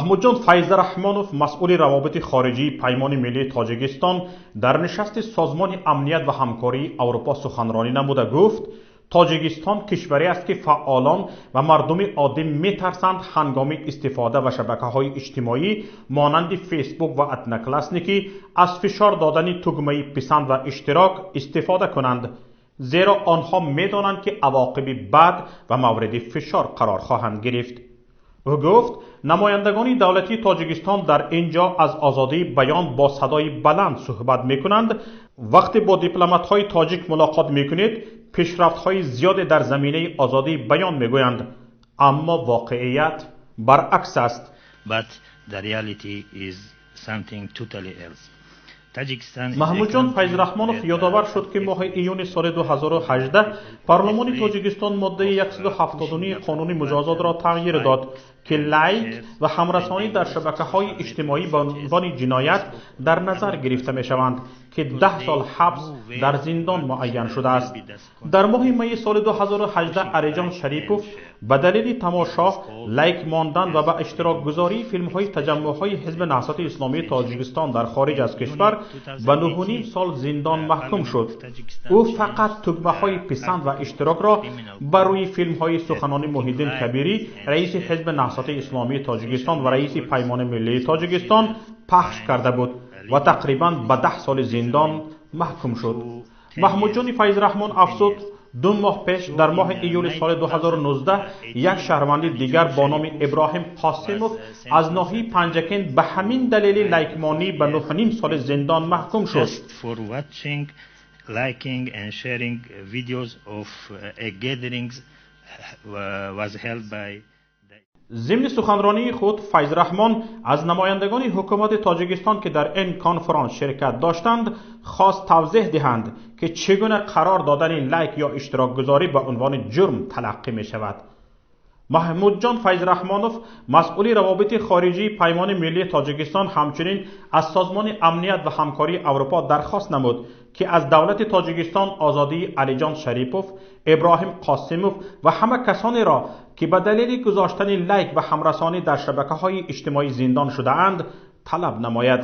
محمودجان فیضرحمانوف مسئول روابط خارجی پیمان ملی تاجیکستان در نشست سازمان امنیت و همکاری اروپا سخنرانی نموده گفت تاجیکستان کشوری است که فعالان و مردم عادی میترسند هنگام استفاده و شبکه‌های اجتماعی مانند فیسبوک و اتناکلاسنیکی از فشار دادن تگمه پسند و اشتراک استفاده کنند، زیرا آنها میدانند که عواقب بد و مورد فشار قرار خواهند گرفت. او گفت نمایندگان دولتی تاجیکستان در اینجا از آزادی بیان با صدای بلند صحبت میکنند. وقتی با دیپلمات‌های تاجیک ملاقات میکنید پیشرفت‌های زیاد در زمینه آزادی بیان میگویند، اما واقعیت برعکس است. But the reality is something totally else. محمودجان فیضرحمانوف یادآور شد که ماه ایون سال 2018 پارلمان تاجیکستان ماده 179 قانون مجازات را تغییر داد که لایک و همرسانی در شبکه‌های اجتماعی به عنوان جنایت در نظر گرفته می‌شوند که 10 سال حبس در زندان معین شده است. در ماه می سال 2018 علیجان شریپوف به دلیل تماشا، لایک ماندن و به اشتراک گذاری فیلم‌های تجمع‌های حزب نهضت اسلامی تاجیکستان در خارج از کشور به 9.5 سال زندان محکوم شد. او فقط تگمه‌های پسند و اشتراک را بر روی فیلم‌های سخنان محیدین کبیری، رئیس حزب نهضت اسلامی تاجیکستان و رئیس پیمان ملی تاجیکستان پخش کرده بود و تقریباً به 10 سال زندان محکوم شد. محمودجان فیضرحمان افزود 2 ماه پیش در ماه ایول سال 2019 یک شهروند دیگر با نام ابراهیم قاسموف از ناحیه پنجکند به همین دلیل لایکمانی به 9.5 سال زندان محکوم شد. Liking and sharing videos of gatherings was held by ضمن سخنرانی خود فیضرحمان از نمایندگان حکومت تاجیکستان که در این کنفرانس شرکت داشتند خواست توضیح دهند که چگونه قرار دادن لایک یا اشتراک گذاری به عنوان جرم تلقی می شود. محمودجان فیضرحمانوف مسئول روابط خارجی پیمان ملی تاجیکستان همچنین از سازمان امنیت و همکاری اروپا درخواست نمود که از دولت تاجیکستان آزادی علیجان شریپوف، ابراهیم قاسموف و همه کسانی را که به دلیل گذاشتن لایک و همرسانی در شبکه‌های اجتماعی زندان شده اند طلب نماید.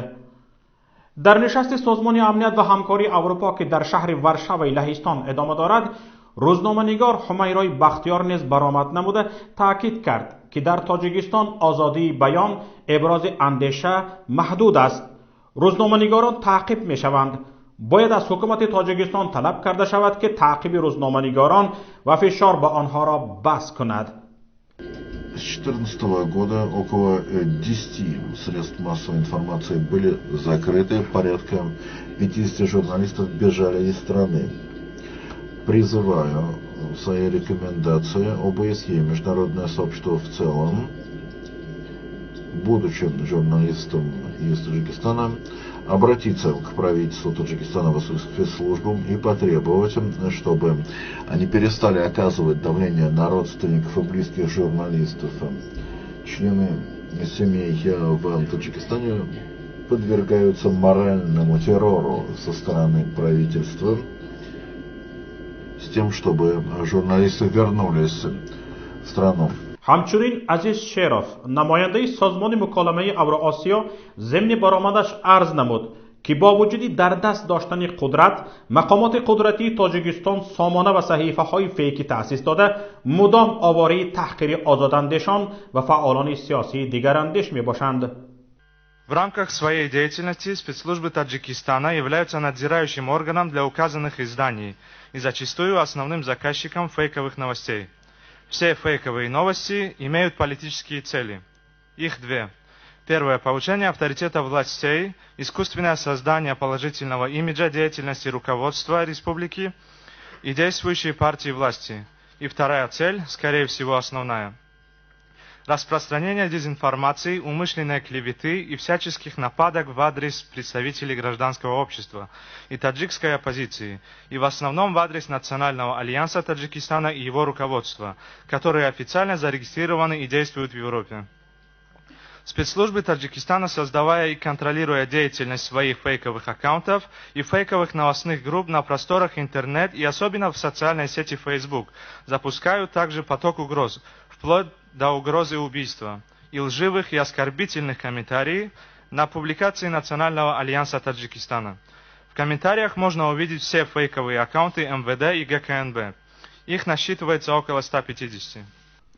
در نشست سازمان امنیت و همکاری اروپا که در شهر ورشو لهستان ادامه دارد، روزنامه‌نگار حمیرای بختیار نیز برآمد نموده تاکید کرد که در تاجیکستان آزادی بیان، ابراز اندیشه محدود است. روزنامه‌نگاران تعقیب می‌شوند. باید از حکومت تاجیکستان طلب کرده شود که تعقیب روزنامه‌نگاران و فشار به آنها را بس کند. С 2014 года около 10 средств массовой информации были закрыты, порядка 50 журналистов бежали из страны. Призываю в своей рекомендации ОБСЕ, международное сообщество в целом, будучи журналистом из Таджикистана, обратиться к правительству Таджикистана в спецслужбам и потребовать, чтобы они перестали оказывать давление на родственников и близких журналистов. Члены семей в Таджикистане подвергаются моральному террору со стороны правительства с тем, чтобы журналисты вернулись в страну. همچنین عزیز شیروف نماینده سازمان مکالمه اوراسیا ضمن برآمدش عرض نمود که با وجود در دست داشتن قدرت، مقامات قدرتی تاجیکستان سامانه و صحیفه‌های فیکی تأسیس داده مدام آواره تحقیر آزاداندیشان و فعالان سیاسی دیگراندیش میباشند. В рамках своей деятельности спецслужбы Таджикистана являются надзирающим органом для указанных изданий и зачастую основным заказчиком фейковых новостей. Все фейковые новости имеют политические цели. Их две. Первое – повышение авторитета властей, искусственное создание положительного имиджа деятельности руководства республики и действующей партии власти. И вторая цель, скорее всего основная – распространение дезинформации, умышленной клеветы и всяческих нападок в адрес представителей гражданского общества и таджикской оппозиции, и в основном в адрес Национального альянса Таджикистана и его руководства, которые официально зарегистрированы и действуют в Европе. Спецслужбы Таджикистана, создавая и контролируя деятельность своих фейковых аккаунтов и фейковых новостных групп на просторах интернет и особенно в социальной сети Facebook, запускают также поток угроз, вплоть до угрозы убийства. и лживых и оскорбительных комментариев на публикации Национального альянса Таджикистана. В комментариях можно увидеть все фейковые аккаунты МВД и ГКНБ. Их насчитывается около 150.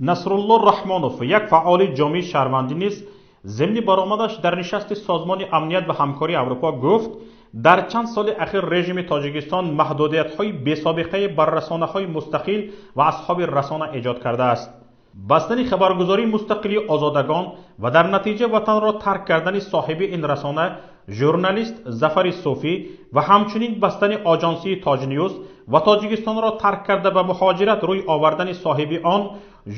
насрулло рахмонов, як фаъоли ҷомеаи шаҳрвандӣ низ ضمن баромадаш дар нишасти созмони амният ва ҳамкории аврупо гуфт дар чанд соли ахир режими тоҷикистон маҳдудиятҳои бесобиқаи бар расонаҳои мустақил ва асҳоби расона эҷод кардааст. бастани хабаргузории мустақили озодагон ва дар натиҷа ватанро тарк кардани соҳиби ин расона журналист Зафари Суфӣ ва ҳамчунин бастани оҷонсии Tojnews ва Тоҷикистонро тарк карда ба муҳоҷират рӯй овардани соҳиби он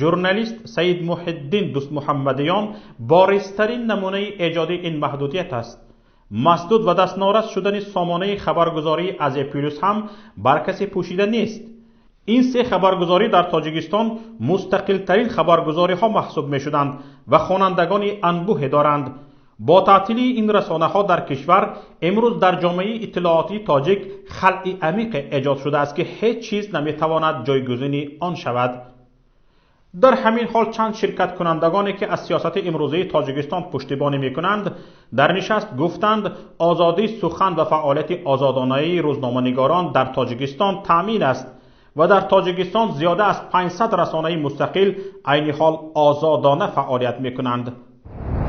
журналист Саид Муҳиддин Дӯстмуҳаммадиён боризтарин намунаи эҷоди ин маҳдудият аст. масдуд ва дастнорас шудани сомонаи хабаргузории Азия Плюс ҳам бар касе пӯшида нест. این سه خبرگزاری در تاجیکستان مستقل ترین خبرگزاری ها محسوب می شدند و خوانندگان انبوه دارند. با تعطیلی این رسانه ها در کشور امروز در جامعه اطلاعاتی تاجیک خلأ عمیق ایجاد شده است که هیچ چیز نمی تواند جایگزین آن شود. در همین حال چند شرکت کنندگانی که از سیاست امروزه تاجیکستان پشتیبانی می کنند در نشست گفتند آزادی سخن و فعالیت آزادانه روزنامه‌نگاران در تاجیکستان تامین است و در تاجیکستان زیاده از 500 رسانه مستقل عین حال آزادانه فعالیت می کنند.